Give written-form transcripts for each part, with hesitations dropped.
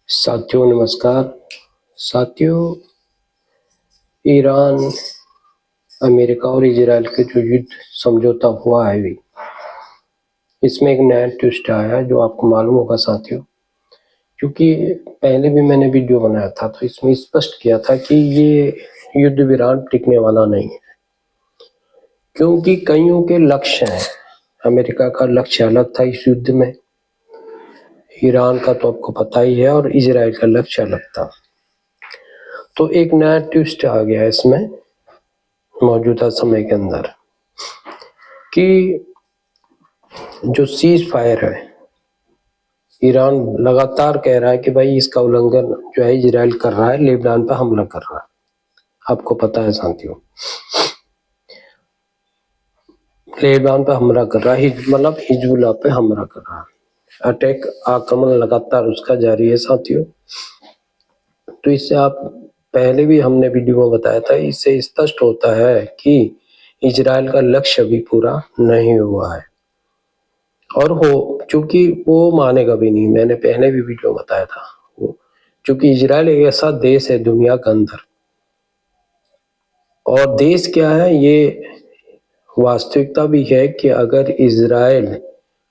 साथियों नमस्कार। साथियों, ईरान, अमेरिका और इजराइल के जो युद्ध समझौता हुआ है अभी, इसमें एक नया ट्विस्ट आया है जो आपको मालूम होगा साथियों। क्योंकि पहले भी मैंने वीडियो बनाया था तो इसमें स्पष्ट किया था कि ये युद्ध विराम टिकने वाला नहीं है, क्योंकि कईयों के लक्ष्य हैं। अमेरिका का लक्ष्य अलग था इस युद्ध में, ईरान का तो आपको पता ही है, और इजराइल का लक्ष्य अलग था। तो एक नया ट्विस्ट आ गया इसमें मौजूदा समय के अंदर कि जो सीज फायर है, ईरान लगातार कह रहा है कि भाई इसका उल्लंघन जो है इजराइल कर रहा है, लेबनान पर हमला कर रहा है। आपको पता है साथियों, लेबनान पर हमला कर रहा है, मतलब हिजबुल्लाह पे हमला कर रहा है। अटैक आक्रमण लगातार उसका जारी है साथियों। तो इससे आप पहले भी हमने वीडियो में बताया था, इससे स्पष्ट होता है कि इजराइल का लक्ष्य अभी पूरा नहीं हुआ है, और हो चूंकि वो मानेगा भी नहीं। मैंने पहले भी वीडियो बताया था, क्योंकि इजराइल एक ऐसा देश है दुनिया के अंदर, और देश क्या है ये वास्तविकता भी है कि अगर इजराइल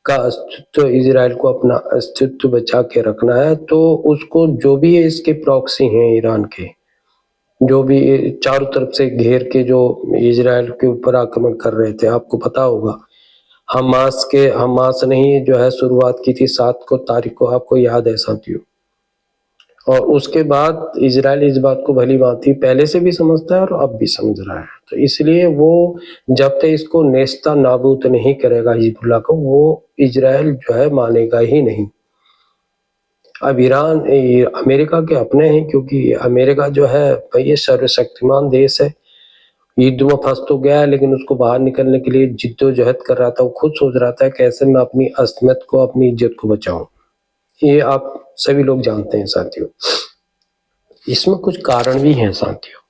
का अस्तित्व, इजराइल को अपना अस्तित्व बचा के रखना है तो उसको जो भी है, इसके प्रॉक्सी हैं ईरान के, जो भी चारों तरफ से घेर के जो इजराइल के ऊपर आक्रमण कर रहे थे, आपको पता होगा। हमास ने ही जो है शुरुआत की थी 7 तारीख को, आपको याद है साथियों। और उसके बाद इजराइल इस बात को भली भांति पहले से भी समझता है और अब भी समझ रहा है। तो इसलिए वो जब तक इसको नेस्ता नाबूद नहीं करेगा हिजबुल्लाह को, वो इजराइल जो है मानेगा ही नहीं। अब ईरान अमेरिका के अपने हैं, क्योंकि अमेरिका जो है भाई ये सर्वशक्तिमान देश है। युद्ध में फंस तो गया है, लेकिन उसको बाहर निकलने के लिए जिद्दोजहद कर रहा था। वो खुद सोच रहा था कैसे मैं अपनी अस्मियत को, अपनी इज्जत को बचाऊं। ये आप सभी लोग जानते हैं साथियों। इसमें कुछ कारण भी हैं साथियों।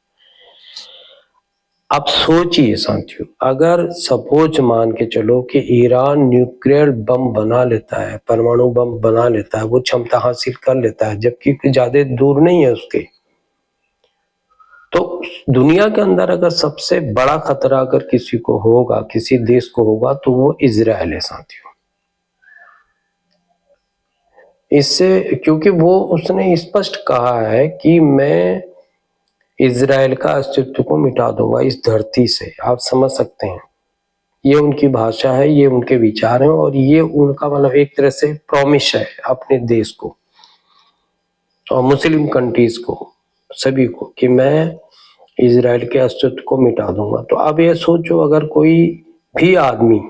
आप सोचिए साथियों, अगर सपोज मान के चलो कि ईरान न्यूक्लियर बम बना लेता है, परमाणु बम बना लेता है, वो क्षमता हासिल कर लेता है, जबकि ज्यादा दूर नहीं है उसके, तो दुनिया के अंदर अगर सबसे बड़ा खतरा अगर किसी को होगा, किसी देश को होगा, तो वो इजराइल है साथियों। इससे क्योंकि वो उसने स्पष्ट कहा है कि मैं इजराइल का अस्तित्व को मिटा दूंगा इस धरती से। आप समझ सकते हैं, ये उनकी भाषा है, ये उनके विचार हैं, और ये उनका मतलब एक तरह से प्रॉमिस है अपने देश को और मुस्लिम कंट्रीज को, सभी को, कि मैं इजराइल के अस्तित्व को मिटा दूंगा। तो अब ये सोचो, अगर कोई भी आदमी,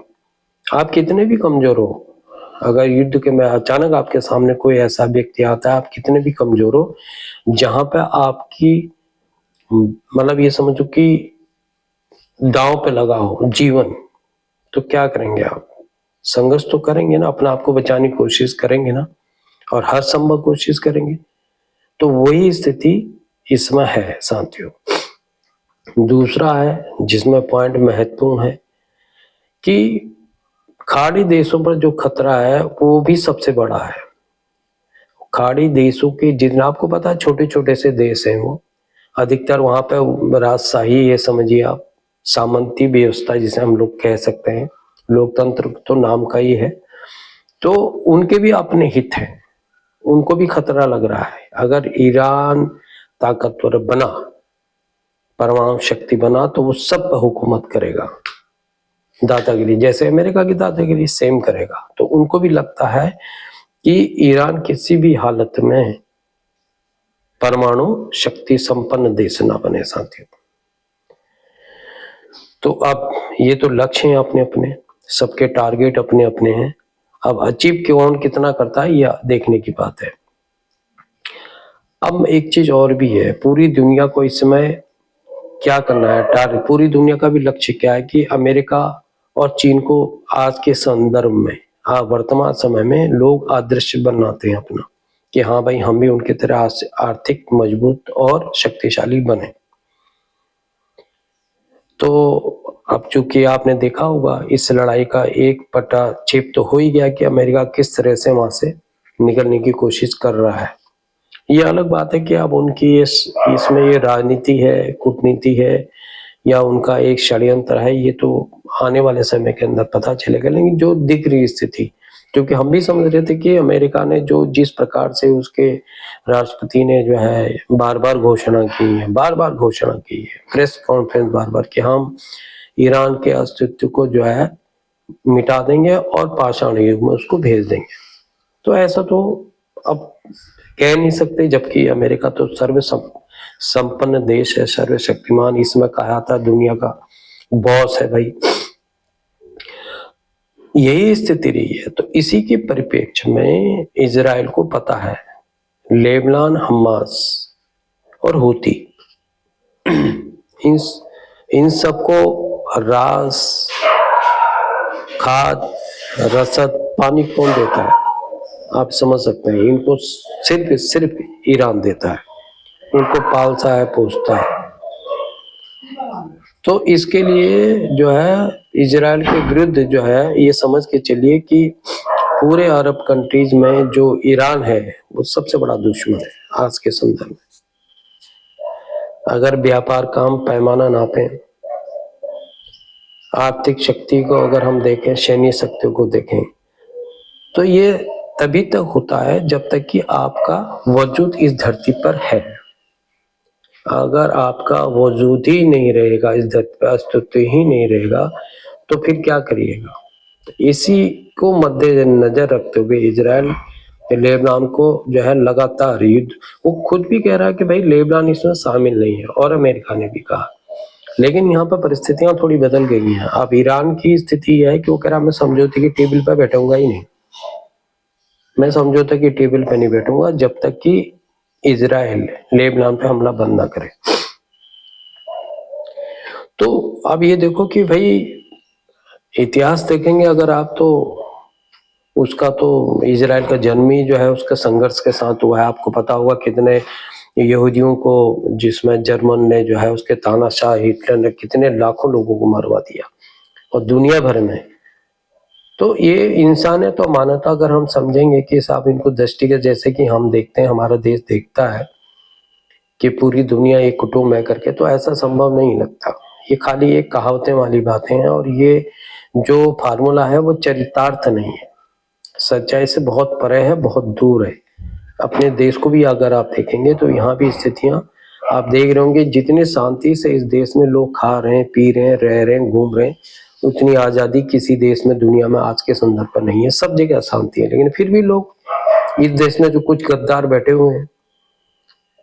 आप कितने भी कमजोर हो, अगर युद्ध के में अचानक आपके सामने कोई ऐसा व्यक्ति आता है, आप कितने भी कमजोर हो, जहां पे आपकी मतलब ये समझो कि दांव पे लगा हो जीवन, तो क्या करेंगे आप? संघर्ष तो करेंगे ना, अपना आपको बचाने की कोशिश करेंगे ना, और हर संभव कोशिश करेंगे। तो वही स्थिति इसमें है साथियों। दूसरा है जिसमें पॉइंट महत्वपूर्ण है कि खाड़ी देशों पर जो खतरा है वो भी सबसे बड़ा है। खाड़ी देशों के जितना आपको पता है, छोटे छोटे से देश हैं वो, अधिकतर वहां पे राजशाही है, समझिए आप, सामंती व्यवस्था जिसे हम लोग कह सकते हैं, लोकतंत्र तो नाम का ही है। तो उनके भी अपने हित हैं, उनको भी खतरा लग रहा है। अगर ईरान ताकतवर बना, परमाणु शक्ति बना, तो वो सब पर हुकूमत करेगा, दादागिरी, जैसे अमेरिका की दादागिरी सेम करेगा। तो उनको भी लगता है कि ईरान किसी भी हालत में परमाणु शक्ति संपन्न देश ना बने साथियों। तो अब ये तो लक्ष्य हैं अपने अपने, सबके टारगेट अपने अपने हैं। अब अचीव कौन कितना करता है यह देखने की बात है। अब एक चीज और भी है, पूरी दुनिया को इस समय क्या करना है, टारगेट पूरी दुनिया का भी लक्ष्य क्या है कि अमेरिका और चीन को आज के संदर्भ में, वर्तमान समय में लोग आदर्श बनाते हैं अपना, कि हाँ भाई हम भी उनकी तरह आर्थिक मजबूत और शक्तिशाली बने। तो अब चूंकि आपने देखा होगा इस लड़ाई का एक पटाक्षेप तो हो ही गया कि अमेरिका किस तरह से वहां से निकलने की कोशिश कर रहा है। ये अलग बात है कि अब उनकी इसमें ये राजनीति है, कूटनीति है या उनका एक षड्यंत्र है, ये तो आने वाले समय के अंदर पता चलेगा। लेकिन जो दिख रही स्थिति, क्योंकि हम भी समझ रहे थे कि अमेरिका ने जो जिस प्रकार से उसके राष्ट्रपति ने जो है बार-बार घोषणा की है, बार-बार घोषणा की है, प्रेस कॉन्फ्रेंस बार-बार कि हम ईरान के अस्तित्व को जो है मिटा देंगे और पाषाण युग में उसको भेज देंगे। तो ऐसा तो अब कह नहीं सकते, जबकि अमेरिका तो संपन्न देश है, सर्वशक्तिमान, इसमें कहा था दुनिया का बॉस है भाई। यही स्थिति रही है। तो इसी के परिप्रेक्ष्य में इजराइल को पता है लेबनान, हमास और हूती इन सबको रास, खाद, रसद, पानी कौन देता है? आप समझ सकते हैं, इनको सिर्फ ईरान देता है, उनको पालता है, पोसता है। तो इसके लिए जो है इजराइल के विरुद्ध जो है ये समझ के चलिए कि पूरे अरब कंट्रीज में जो ईरान है वो सबसे बड़ा दुश्मन है आज के संदर्भ में। अगर व्यापार काम पैमाना नापें, आर्थिक शक्ति को अगर हम देखें, सैन्य शक्ति को देखें, तो ये तभी तक होता है जब तक कि आपका वजूद इस धरती पर है। अगर आपका वजूद ही नहीं रहेगा, इस धरती पर अस्तित्व ही नहीं रहेगा, तो फिर क्या करिएगा? तो इसी को मद्देनजर रखते हुए इजराइल लेबनान को जो है लगातार युद्ध, वो खुद भी कह रहा है कि भाई लेबनान इसमें शामिल नहीं है, और अमेरिका ने भी कहा। लेकिन यहाँ पर परिस्थितियां थोड़ी बदल गई हैं। अब ईरान की स्थिति है कि वो कह रहा मैं समझौते की टेबल पर बैठूंगा ही नहीं, मैं समझौते की टेबल पर नहीं बैठूंगा जब तक कि इजराइल लेबनान पे हमला बंद ना करे। तो अब ये देखो कि भाई इतिहास देखेंगे अगर आप, तो उसका तो इजराइल का जन्म ही जो है उसके संघर्ष के साथ हुआ है। आपको पता होगा कितने यहूदियों को, जिसमें जर्मन ने जो है उसके तानाशाह हिटलर ने कितने लाखों लोगों को मरवा दिया, और दुनिया भर में। तो ये इंसान है, तो मानवता अगर हम समझेंगे कि साहब इनको दृष्टिगत, जैसे कि हम देखते हैं, हमारा देश देखता है कि पूरी दुनिया एक कुटुंब है करके, तो ऐसा संभव नहीं लगता। ये खाली एक कहावतें वाली बातें हैं, और ये जो फार्मूला है वो चरितार्थ नहीं है, सच्चाई से बहुत परे है, बहुत दूर है। अपने देश को भी अगर आप देखेंगे तो यहाँ भी स्थितियां आप देख रहे होंगे, जितने शांति से इस देश में लोग खा रहे हैं, पी रहे हैं, रह रहे हैं, घूम रहे हैं, उतनी आजादी किसी देश में दुनिया में आज के संदर्भ पर नहीं है। सब जगह शांति है, लेकिन फिर भी लोग इस देश में जो कुछ गद्दार बैठे हुए हैं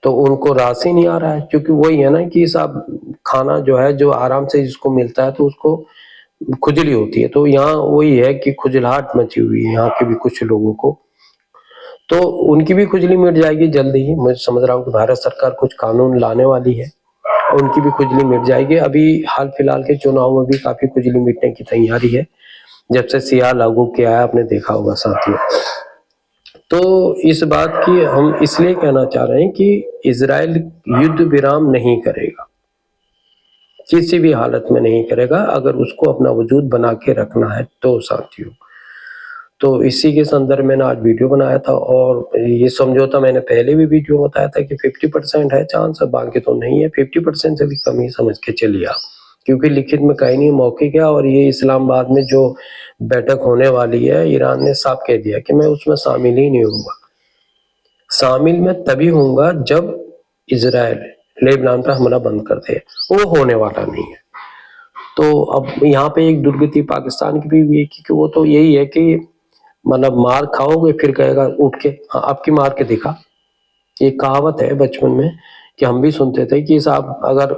तो उनको रास ही नहीं आ रहा है, क्योंकि वही है ना कि साहब खाना जो है जो आराम से जिसको मिलता है तो उसको खुजली होती है। तो यहाँ वही है कि खुजलाहट मची हुई है यहाँ के भी कुछ लोगों को, तो उनकी भी खुजली मिट जाएगी जल्दी ही। मैं समझ रहा हूँ कि भारत सरकार कुछ कानून लाने वाली है, उनकी भी खुजली मिट जाएगी। अभी हाल फिलहाल के चुनाव में भी काफी खुजली मिटने की तैयारी है, जब से सीआर लागू किया है, आपने देखा होगा साथियों। तो इस बात की हम इसलिए कहना चाह रहे हैं कि इजराइल युद्ध विराम नहीं करेगा, किसी भी हालत में नहीं करेगा, अगर उसको अपना वजूद बना के रखना है तो साथियों। तो इसी के संदर्भ में आज वीडियो बनाया था, और ये समझौता मैंने पहले भी वीडियो बताया था कि 50% है चांस, बाकी तो नहीं है। 50% से भी कम ही समझ के चलिए आप, क्योंकि लिखित में कहीं नहीं, मौखिक है। और ये इस्लामाबाद में जो बैठक होने वाली है, ईरान ने साफ कह दिया कि मैं उसमें शामिल ही नहीं होऊंगा। शामिल मैं तभी होऊंगा जब इजराइल लेबनान पर हमला बंद कर दे, वो होने वाला नहीं है। तो अब यहाँ पे एक दुर्गति पाकिस्तान की भी है, क्योंकि वो तो यही है कि मतलब मार खाओगे फिर कहेगा उठ के हाँ आपकी मार के दिखा। एक कहावत है बचपन में कि हम भी सुनते थे कि साहब अगर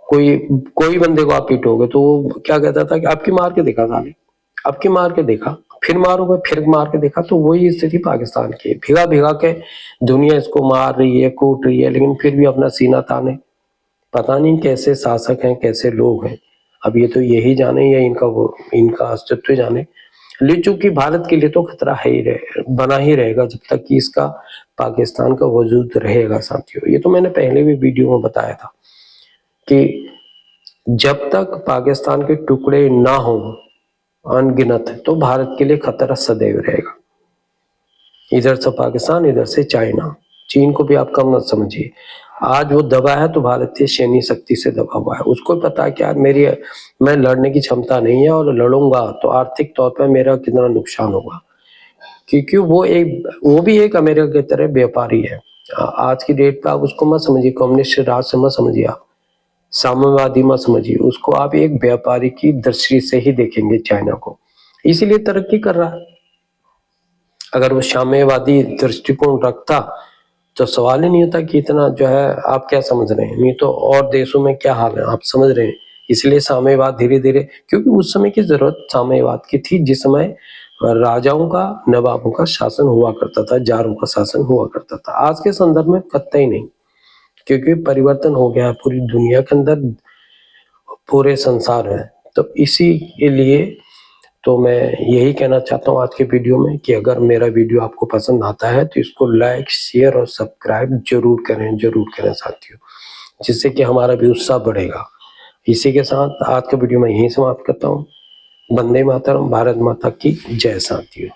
कोई बंदे को आप पीटोगे तो वो क्या कहता था कि आपकी मार के दिखा साले, आपकी मार के दिखा, फिर मारोगे फिर मार के दिखा। तो वही स्थिति पाकिस्तान की है, भिगा भिगा के दुनिया इसको मार रही है, कूट रही है, लेकिन फिर भी अपना सीना ताने। पता नहीं कैसे शासक हैं, कैसे लोग हैं, अब ये तो यही जाने या इनका अस्तित्व जाने। ले चूंकि भारत के लिए तो खतरा है ही बना ही रहेगा जब तक कि इसका पाकिस्तान का वजूद रहेगा साथियों। ये तो मैंने पहले भी वीडियो में बताया था कि जब तक पाकिस्तान के टुकड़े ना हो अनगिनत, तो भारत के लिए खतरा सदैव रहेगा। इधर से पाकिस्तान, इधर से चाइना, चीन को भी आप कम मत समझिए। आज वो दबा है तो भारतीय सैन्य शक्ति से दबा हुआ है। उसको पता है कि यार मैं लड़ने की क्षमता नहीं है और लड़ूंगा तो आर्थिक तौर पर मेरा कितना नुकसान होगा, क्योंकि वो भी एक अमेरिका की तरह व्यापारी है। आज की डेट पे आप उसको मत समझिए कम्युनिस्ट राष्ट्र मत समझिए, आप साम्यवादी मत समझिए उसको, आप एक व्यापारी की दृष्टि से ही देखेंगे चाइना को, इसीलिए तरक्की कर रहा है। अगर वो साम्यवादी दृष्टिकोण रखता तो सवाल ही नहीं होता कि इतना जो है आप क्या समझ रहे हैं, नहीं तो और देशों में क्या हाल है आप समझ रहे हैं। इसलिए साम्यवाद धीरे धीरे, क्योंकि उस समय की जरूरत साम्यवाद की थी जिस समय राजाओं का नवाबों का शासन हुआ करता था, जारों का शासन हुआ करता था। आज के संदर्भ में कतई नहीं, क्योंकि परिवर्तन हो गया पूरी दुनिया के अंदर, पूरे संसार में। तो इसी के लिए तो मैं यही कहना चाहता हूँ आज के वीडियो में कि अगर मेरा वीडियो आपको पसंद आता है तो इसको लाइक, शेयर और सब्सक्राइब जरूर करें साथियों, जिससे कि हमारा भी उत्साह बढ़ेगा। इसी के साथ आज का वीडियो मैं यहीं समाप्त करता हूँ। वंदे मातरम, भारत माता की जय साथियों।